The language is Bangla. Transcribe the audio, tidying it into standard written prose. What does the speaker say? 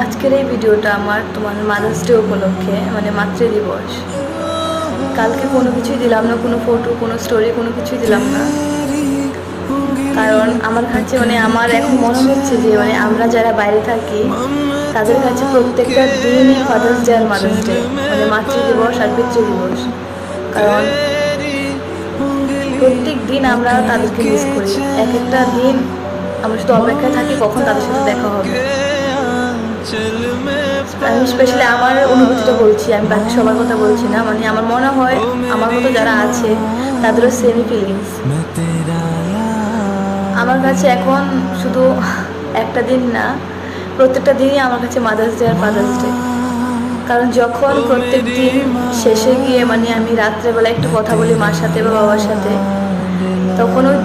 আজকের এই ভিডিওটা আমার তোমার মাদার্স ডে উপলক্ষে, মানে মাতৃ দিবস। কালকে কোনো কিছুই দিলাম না, কোনো ফটো, কোনো স্টোরি, কোনো কিছুই দিলাম না, কারণ আমার কাছে আমার এখন মনে হচ্ছে যে আমরা যারা বাইরে থাকি তাদের কাছে প্রত্যেকটা দিনই ফাদার্স ডে আর মাদার্স ডে, মাতৃ দিবস আর পিতৃ দিবস। কারণ প্রত্যেক দিন আমরা তাদেরকে মিস করি, এক একটা দিন আমরা শুধু অপেক্ষায় থাকি কখন তাদের সাথে দেখা হবে। আমি স্পেশালি আমার অনুভূতিটা বলছি, আমি বাকি সবার কথা বলছি না। আমার মনে হয় আমার মতো যারা আছে তাদেরও সেমই ফিলিংস। আমার কাছে এখন শুধু একটা দিন না, প্রত্যেকটা দিনই আমার কাছে মাদার্স ডে আর ফাদার্স ডে। কারণ যখন প্রত্যেক দিন শেষে গিয়ে আমি রাত্রেবেলা একটু কথা বলি মার সাথে বা বাবার সাথে, তখন ওই